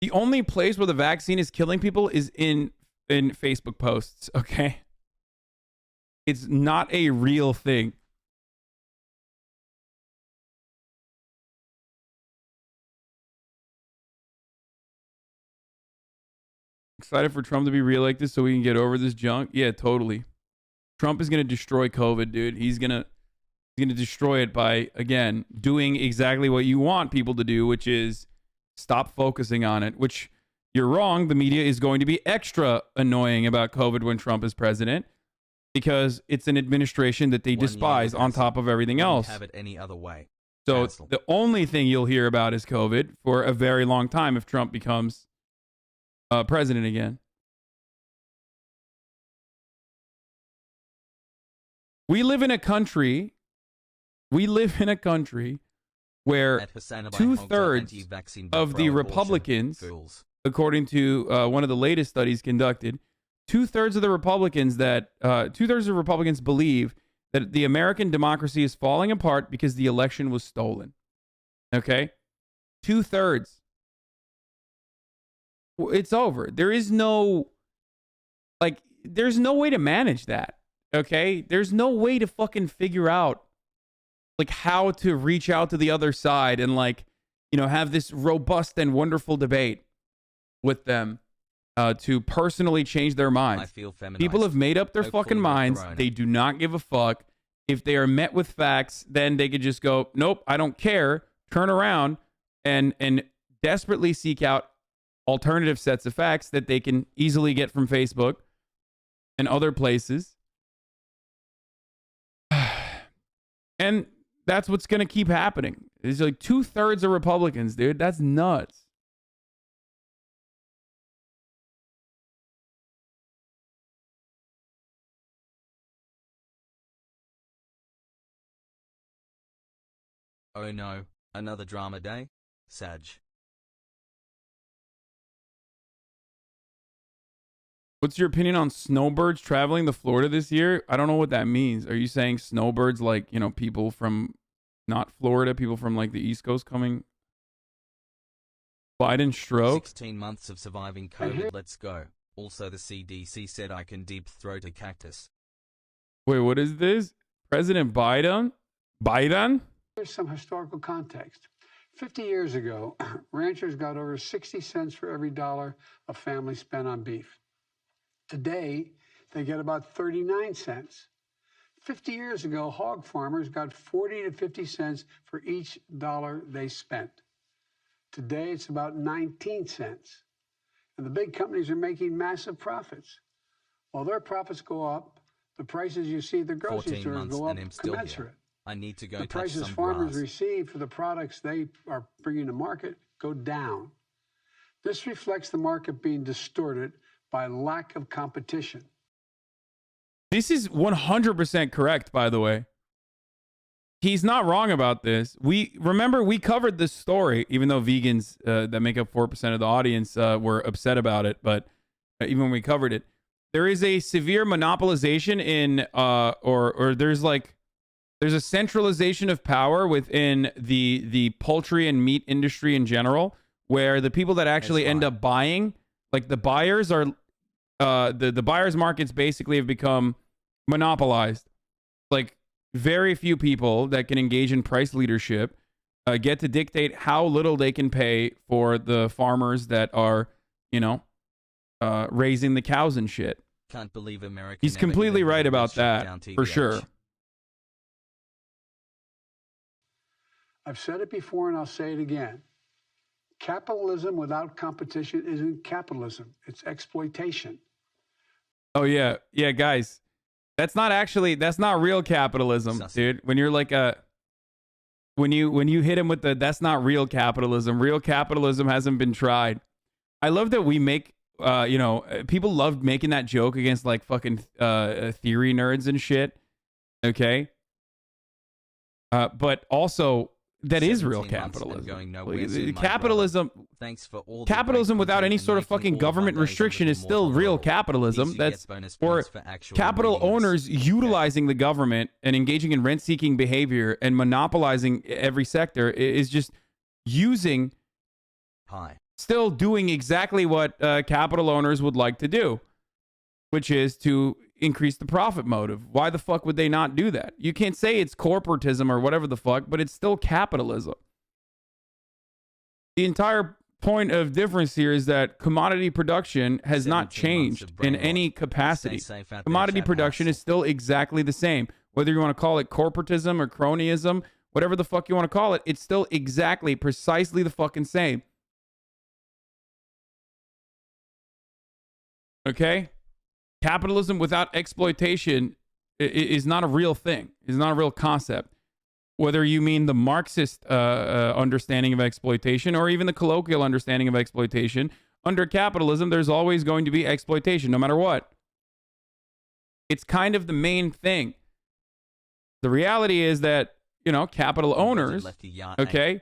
The only place where the vaccine is killing people is in Facebook posts, okay? It's not a real thing. Excited for Trump to be reelected so we can get over this junk? Yeah, totally. Trump is going to destroy COVID, dude. He's going to destroy it by, again, doing exactly what you want people to do, which is stop focusing on it, which you're wrong. The media is going to be extra annoying about COVID when Trump is president because it's an administration that they despise on top of everything else. Have it any other way. So the only thing you'll hear about is COVID for a very long time if Trump becomes president again. We live in a country where 2/3 of the Republicans, according to one of the latest studies conducted, 2/3 of the Republicans believe that the American democracy is falling apart because the election was stolen. Okay? 2/3. It's over. There's no way to manage that. Okay? There's no way to fucking figure out like how to reach out to the other side and like, you know, have this robust and wonderful debate with them to personally change their minds. People have made up their fucking minds. They do not give a fuck. If they are met with facts, then they could just go, nope, I don't care. Turn around and desperately seek out alternative sets of facts that they can easily get from Facebook and other places. And that's what's going to keep happening. It's like 2/3 of Republicans, dude. That's nuts. Oh no, another drama day? Sag. What's your opinion on snowbirds traveling to Florida this year? I don't know what that means. Are you saying snowbirds like, you know, people from not Florida, people from like the East Coast coming? Biden stroke? 16 months of surviving COVID, let's go. Also, the CDC said I can deep throat a cactus. Wait, what is this? President Biden? Biden? Here's some historical context. 50 years ago, ranchers got over 60 cents for every dollar a family spent on beef. Today, they get about 39 cents. 50 years ago, hog farmers got 40 to 50 cents for each dollar they spent. Today, it's about 19 cents. And the big companies are making massive profits. While their profits go up, the prices you see at the grocery stores go up commensurate. I need to go the touch prices some farmers grass. receive for the products they are bringing to market go down. This reflects the market being distorted by lack of competition. This is 100% correct, by the way. He's not wrong about this. We covered this story, even though vegans that make up 4% of the audience were upset about it. But even when we covered it, there is a severe monopolization in, or there's a centralization of power within the poultry and meat industry in general, where the people that actually end up buying, like the buyers are, the buyers markets basically have become monopolized. Like very few people that can engage in price leadership get to dictate how little they can pay for the farmers that are, raising the cows and shit. Can't believe America. He's completely right about that, for sure. I've said it before and I'll say it again. Capitalism without competition isn't capitalism. It's exploitation. Oh, yeah. Yeah, guys. That's not real capitalism, dude. When you're like when you hit him with that's not real capitalism. Real capitalism hasn't been tried. I love that we make, people love making that joke against like fucking theory nerds and shit. Okay. But also, that is real capitalism. Capitalism. Thanks for all capitalism without any sort of fucking government restriction is still real capitalism. That's or capital owners utilizing the government and engaging in rent-seeking behavior and monopolizing every sector is just using. Still doing exactly what capital owners would like to do, which is to increase the profit motive. Why the fuck would they not do that? You can't say it's corporatism or whatever the fuck, but it's still capitalism. The entire point of difference here is that commodity production has not changed in any capacity. Commodity production is still exactly the same. Whether you want to call it corporatism or cronyism, whatever the fuck you want to call it, it's still exactly, precisely the fucking same. Okay? Capitalism without exploitation is not a real thing. Is not a real concept. Whether you mean the Marxist understanding of exploitation or even the colloquial understanding of exploitation, under capitalism, there's always going to be exploitation, no matter what. It's kind of the main thing. The reality is that, capital owners, okay,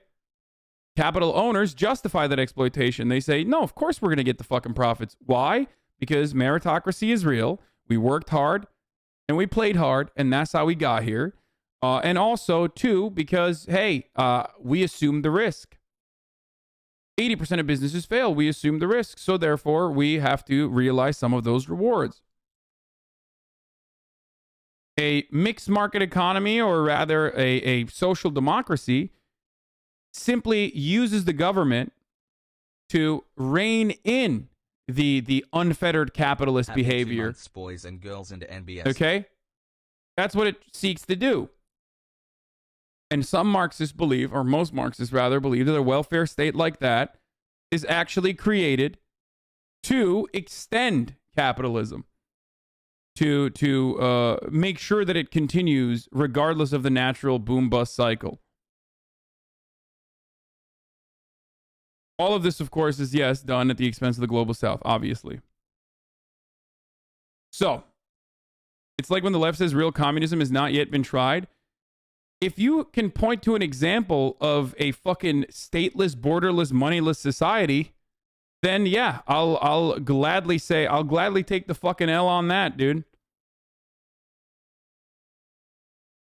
capital owners justify that exploitation. They say, no, of course we're going to get the fucking profits. Why? Because meritocracy is real. We worked hard and we played hard, and that's how we got here. And also, too, because, hey, we assume the risk. 80% of businesses fail. We assume the risk. So, therefore, we have to realize some of those rewards. A mixed market economy, or rather a social democracy, simply uses the government to rein in the unfettered capitalist behavior. Boys and girls into NBS. Okay? That's what it seeks to do. And some Marxists believe, or most Marxists rather, believe that a welfare state like that is actually created to extend capitalism, to make sure that it continues regardless of the natural boom-bust cycle. All of this, of course, is, yes, done at the expense of the global south, obviously. So, it's like when the left says real communism has not yet been tried. If you can point to an example of a fucking stateless, borderless, moneyless society, then yeah, I'll gladly take the fucking L on that, dude.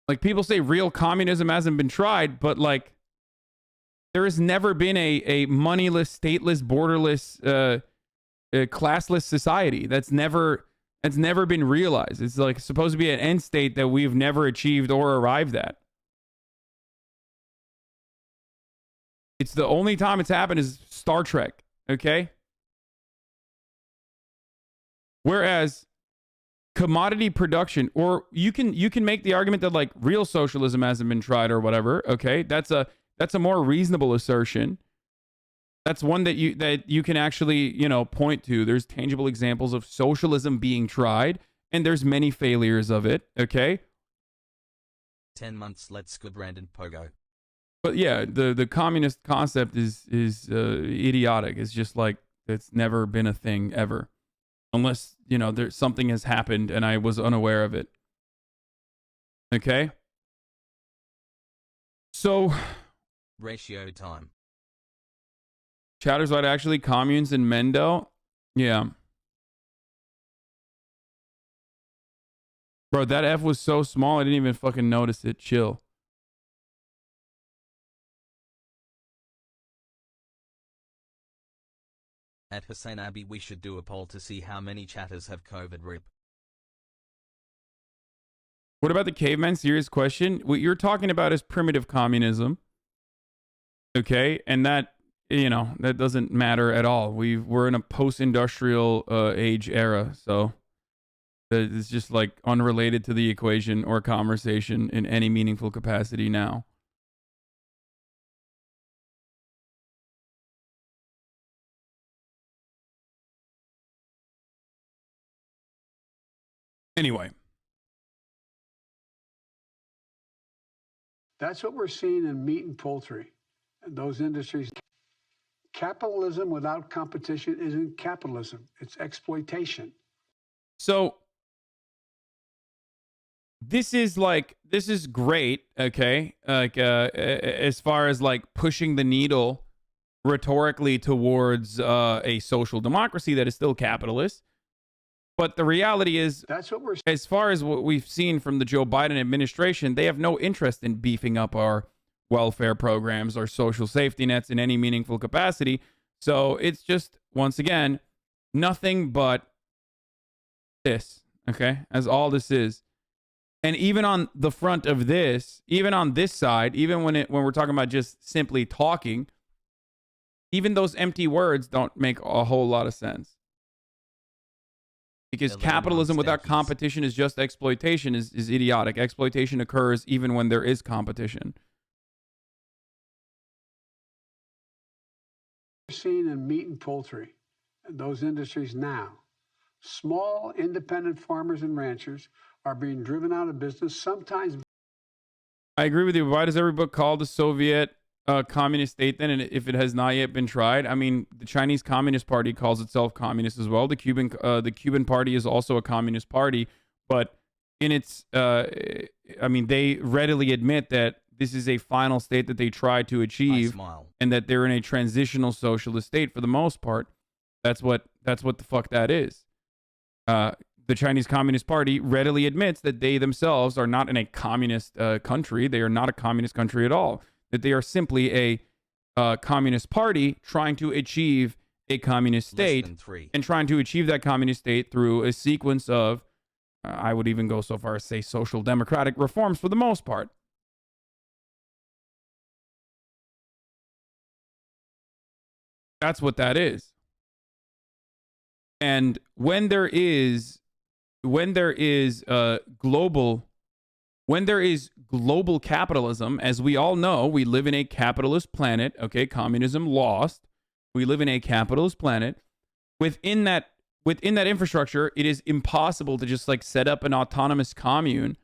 Like, people say real communism hasn't been tried, but like, there has never been a moneyless, stateless, borderless, classless society. That's never been realized. It's like supposed to be an end state that we've never achieved or arrived at. It's the only time it's happened is Star Trek, okay? Whereas commodity production, or you can make the argument that like real socialism hasn't been tried or whatever, okay? That's a more reasonable assertion. That's one that you can actually, you know, point to. There's tangible examples of socialism being tried, and there's many failures of it, okay? 10 months, let's go Brandon Pogo. But yeah, the communist concept is idiotic. It's just like it's never been a thing ever, unless, you know, there's something has happened and I was unaware of it. Okay. So, ratio time. Chatter's right. Actually, communes in Mendo. Yeah. Bro, that F was so small I didn't even fucking notice it. Chill. At Hasanabi, we should do a poll to see how many chatters have COVID. Rip. What about the caveman? Serious question. What you're talking about is primitive communism. Okay, and that, you know, that doesn't matter at all. We're in a post-industrial age era, so it's just like unrelated to the equation or conversation in any meaningful capacity now. Anyway. That's what we're seeing in meat and poultry and those industries. Capitalism without competition isn't capitalism. It's exploitation. So this is great, okay? Like as far as like pushing the needle rhetorically towards a social democracy that is still capitalist. But the reality is, that's what we're, as far as what we've seen from the Joe Biden administration, they have no interest in beefing up our welfare programs or social safety nets in any meaningful capacity. So it's just, once again, nothing but this, okay? As all this is. And even on the front of this, even on this side, even when we're talking about just simply talking, even those empty words don't make a whole lot of sense. Because capitalism without competition is just exploitation is idiotic. Exploitation occurs even when there is competition. We're seeing in meat and poultry and those industries now. Small independent farmers and ranchers are being driven out of business, sometimes. I agree with you. Why does every book call the Soviet communist state then, and if it has not yet been tried? I mean, the Chinese Communist Party calls itself communist as well. The Cuban Party is also a communist party, but in its, I mean, they readily admit that this is a final state that they try to achieve, and that they're in a transitional socialist state for the most part. That's what the fuck that is. The Chinese Communist Party readily admits that they themselves are not in a communist country. They are not a communist country at all. That they are simply a communist party trying to achieve a communist state, and trying to achieve that communist state through a sequence of, I would even go so far as say, social democratic reforms for the most part. That's what that is. And when there is global capitalism, as we all know, we live in a capitalist planet. Okay, communism lost. We live in a capitalist planet. Within that infrastructure, it is impossible to just like set up an autonomous commune.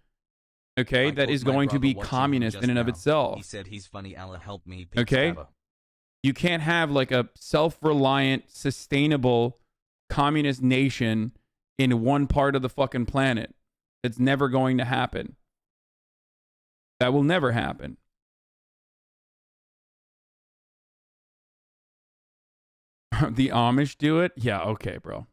Okay, that is going to be communist in and of itself. He said he's funny. Allah help me. Okay, you can't have like a self-reliant, sustainable communist nation in one part of the fucking planet. It's never going to happen. That will never happen. The Amish do it? Yeah, okay, bro.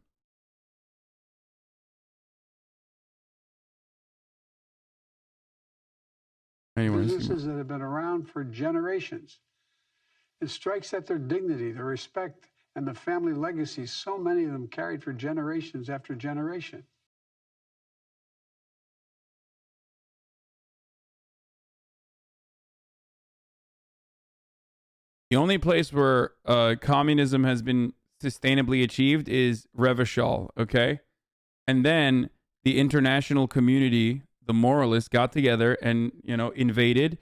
Businesses that have been around for generations. It strikes at their dignity, their respect, and the family legacies so many of them carried for generations after generation. The only place where communism has been sustainably achieved is Revachol, okay? And then the international community, the moralists, got together and, invaded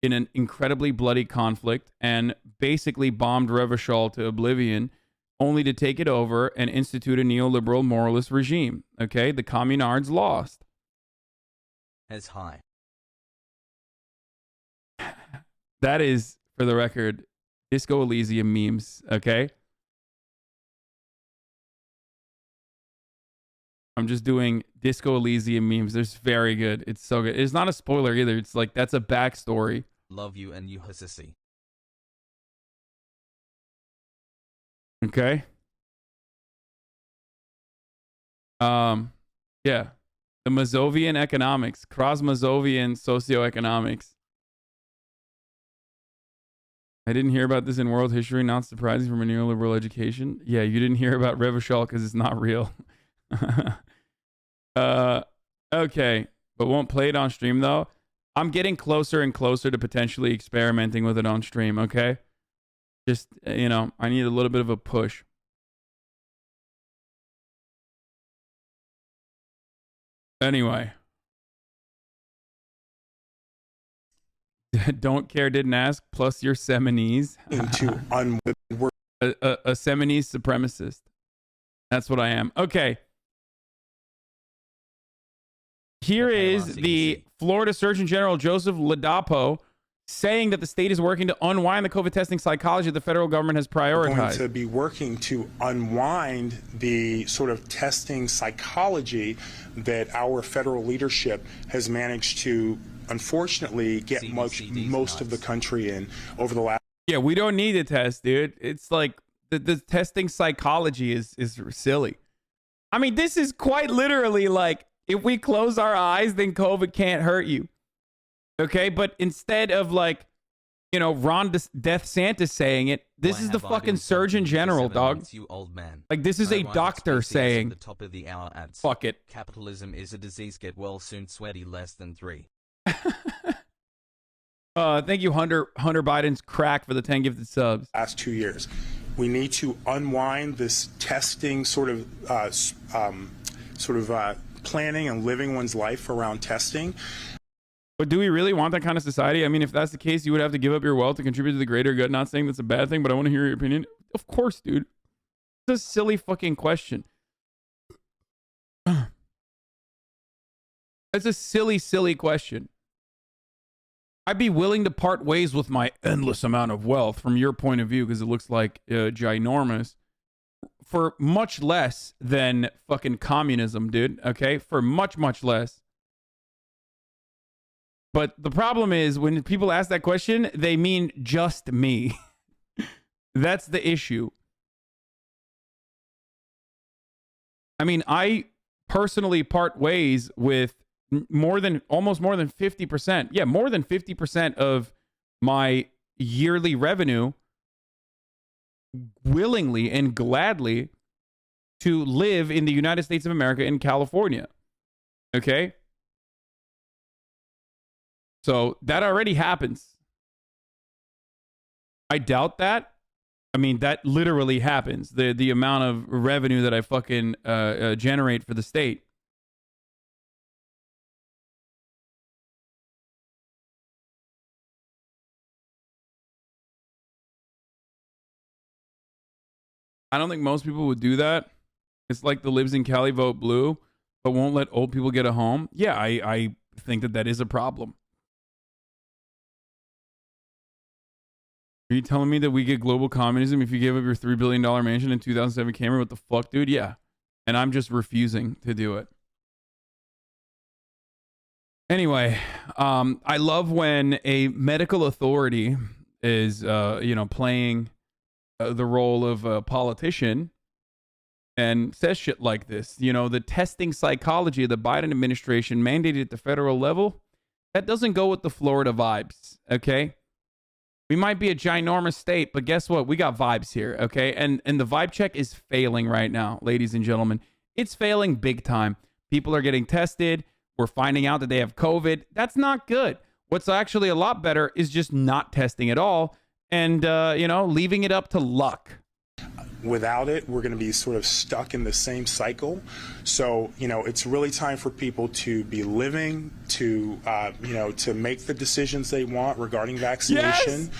in an incredibly bloody conflict and basically bombed Revachol to oblivion, only to take it over and institute a neoliberal moralist regime, okay? The communards lost. As high. That is, for the record, Disco Elysium memes, okay? I'm just doing Disco Elysium memes. They're very good. It's so good. It's not a spoiler either. It's like, that's a backstory. Love you and you Hasanabi. Okay. Yeah. The Mazovian economics, cross-Mazovian socioeconomics. I didn't hear about this in world history, not surprising from a neoliberal education. Yeah, you didn't hear about Revachol because it's not real. Okay, but won't play it on stream though. I'm getting closer and closer to potentially experimenting with it on stream, okay? Just, I need a little bit of a push. Anyway. Don't care, didn't ask, plus your Seminese. A Seminese supremacist. That's what I am. Okay. Here is the Florida Surgeon General Joseph Ladapo saying that the state is working to unwind the COVID testing psychology the federal government has prioritized. We're going to be working to unwind the sort of testing psychology that our federal leadership has managed to, unfortunately, get most of the country in over the last. Yeah, we don't need to test, dude. It's like the testing psychology is silly. I mean, this is quite literally like, if we close our eyes, then COVID can't hurt you. Okay, but instead of like, Ron DeSantis saying it, this is the fucking Surgeon General, dog. You old man. Like, this is a doctor saying, the top of the hour ads. Fuck it. Capitalism is a disease. Get well soon. Sweaty less than 3. Thank you, Hunter Biden's crack for the 10 gifted subs. Last 2 years, we need to unwind this testing sort of planning and living one's life around testing. But do we really want that kind of society? I mean, if that's the case, you would have to give up your wealth to contribute to the greater good. Not saying that's a bad thing, but I want to hear your opinion. Of course, dude. It's a silly fucking question. It's a silly, silly question. I'd be willing to part ways with my endless amount of wealth from your point of view, because it looks like ginormous, for much less than fucking communism, dude. Okay? For much, much less. But the problem is, when people ask that question, they mean just me. That's the issue. I mean, I personally part ways with almost more than 50%. Yeah, more than 50% of my yearly revenue willingly and gladly to live in the United States of America in California. Okay? So that already happens. I doubt that. I mean, that literally happens. The amount of revenue that I fucking generate for the state. I don't think most people would do that. It's like the Libs in Cali vote blue, but won't let old people get a home. Yeah, I think that is a problem. Are you telling me that we get global communism if you gave up your $3 billion mansion in 2007 Camry? What the fuck, dude? Yeah. And I'm just refusing to do it. Anyway, I love when a medical authority is, playing the role of a politician and says shit like this. The testing psychology of the Biden administration mandated at the federal level, that doesn't go with the Florida vibes, okay? We might be a ginormous state, but guess what? We got vibes here, okay? And the vibe check is failing right now, ladies and gentlemen. It's failing big time. People are getting tested. We're finding out that they have COVID. That's not good. What's actually a lot better is just not testing at all and leaving it up to luck. Without it, we're going to be sort of stuck in the same cycle. So, it's really time for people to be living, to, to make the decisions they want regarding vaccination,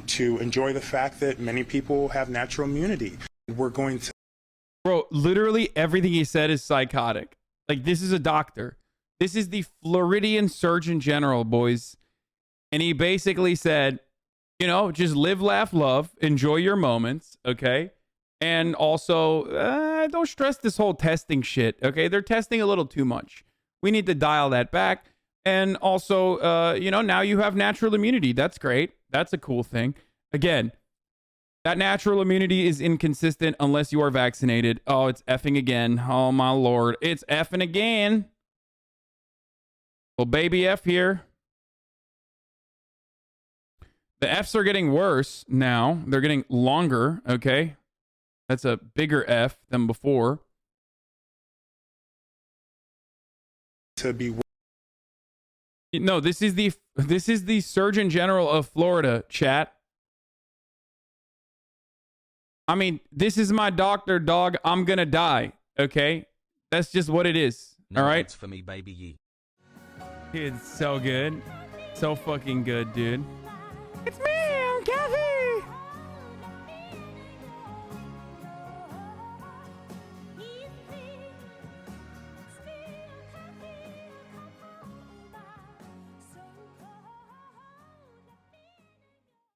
to enjoy the fact that many people have natural immunity. We're going to... Bro, literally everything he said is psychotic. Like, this is a doctor. This is the Floridian Surgeon General, boys. And he basically said, just live, laugh, love, enjoy your moments, okay? And also, don't stress this whole testing shit, okay? They're testing a little too much. We need to dial that back. And also, now you have natural immunity. That's great. That's a cool thing. Again, that natural immunity is inconsistent unless you are vaccinated. Oh, it's effing again. Oh, my Lord. It's effing again. Well, baby F here. The Fs are getting worse now. They're getting longer, okay? That's a bigger F than before. To be... No, this is the Surgeon General of Florida, chat. I mean, this is my doctor, dog. I'm gonna die, okay? That's just what it is, all right? It's for me, baby. It's so good. So fucking good, dude.